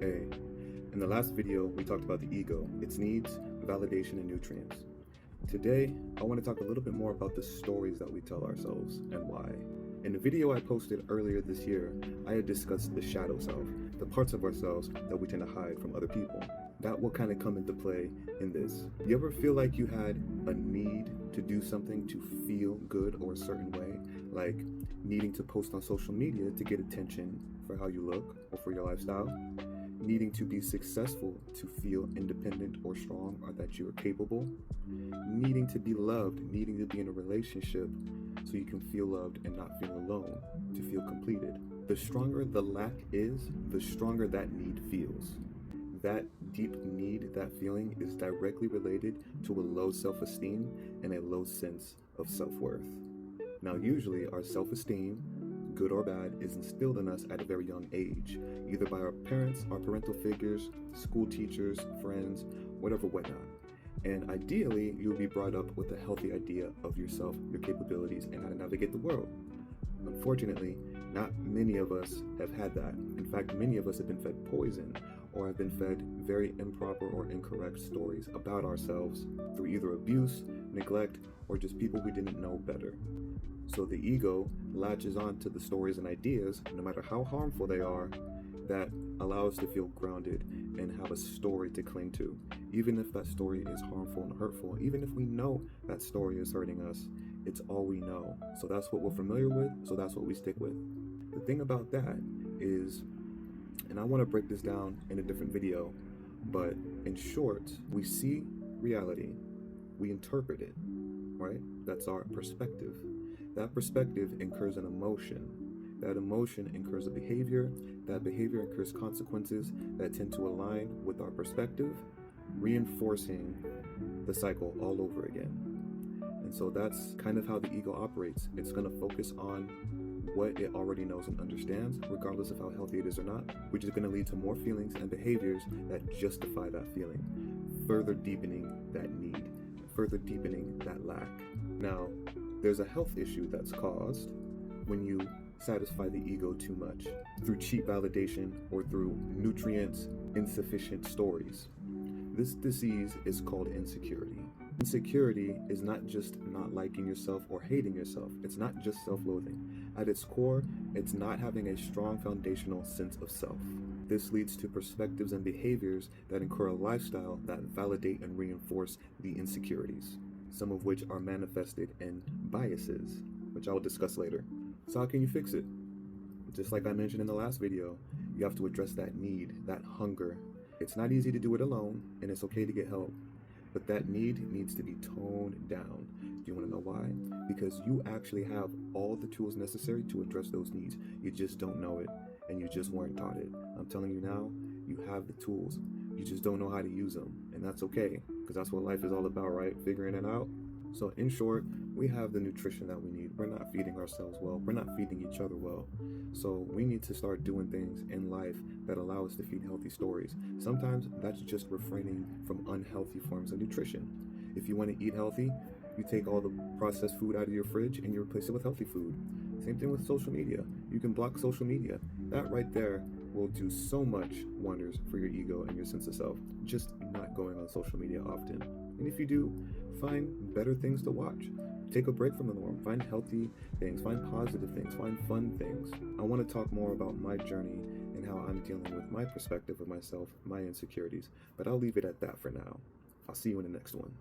Hey, in the last video, we talked about the ego, its needs, validation, and nutrients. Today, I want to talk a little bit more about the stories that we tell ourselves and why. In the video I posted earlier this year, I had discussed the shadow self, the parts of ourselves that we tend to hide from other people. That will kind of come into play in this. You ever feel like you had a need to do something to feel good or a certain way? Like needing to post on social media to get attention for how you look or for your lifestyle? Needing to be successful to feel independent or strong or that you are capable? Needing to be loved, needing to be in a relationship so you can feel loved and not feel alone, to feel completed. The stronger the lack is, the stronger that need feels. That deep need, that feeling, is directly related to a low self-esteem and a low sense of self-worth. Now, usually our self-esteem, good or bad, is instilled in us at a very young age, either by our parents, our parental figures, school teachers, friends, whatnot. And ideally, you'll be brought up with a healthy idea of yourself, your capabilities, and how to navigate the world. Unfortunately, not many of us have had that. In fact, many of us have been fed poison or have been fed very improper or incorrect stories about ourselves through either abuse, neglect, or just people we didn't know better. So the ego latches on to the stories and ideas, no matter how harmful they are, that allow us to feel grounded and have a story to cling to. Even if that story is harmful and hurtful, even if we know that story is hurting us, it's all we know. So that's what we're familiar with, so that's what we stick with. The thing about that is, and I want to break this down in a different video, but in short, we see reality, we interpret it, right? That's our perspective. That perspective incurs an emotion. That emotion incurs a behavior. That behavior incurs consequences that tend to align with our perspective, reinforcing the cycle all over again. And so that's kind of how the ego operates. It's going to focus on what it already knows and understands, regardless of how healthy it is or not, which is going to lead to more feelings and behaviors that justify that feeling, further deepening that need, further deepening that lack. Now, there's a health issue that's caused when you satisfy the ego too much through cheap validation or through nutrients insufficient stories. This disease is called insecurity. Insecurity is not just not liking yourself or hating yourself. It's not just self-loathing. At its core, it's not having a strong foundational sense of self. This leads to perspectives and behaviors that incur a lifestyle that validate and reinforce the insecurities, some of which are manifested in biases, which I will discuss later. So how can you fix it? Just like I mentioned in the last video, you have to address that need, that hunger. It's not easy to do it alone, and it's okay to get help. But that need needs to be toned down. Do you want to know why? Because you actually have all the tools necessary to address those needs. You just don't know it, and you just weren't taught it. I'm telling you now, you have the tools. You just don't know how to use them, and that's okay, because that's what life is all about, right? Figuring it out. So in short, we have the nutrition that we need. We're not feeding ourselves well. We're not feeding each other well. So we need to start doing things in life that allow us to feed healthy stories. Sometimes that's just refraining from unhealthy forms of nutrition. If you want to eat healthy, you take all the processed food out of your fridge and you replace it with healthy food. Same thing with social media. You can block social media. That right there will do so much wonders for your ego and your sense of self. Just not going on social media often. And if you do, find better things to watch. Take a break from the norm. Find healthy things, find positive things, find fun things. I want to talk more about my journey and how I'm dealing with my perspective of myself, my insecurities, but I'll leave it at that for now. I'll see you in the next one.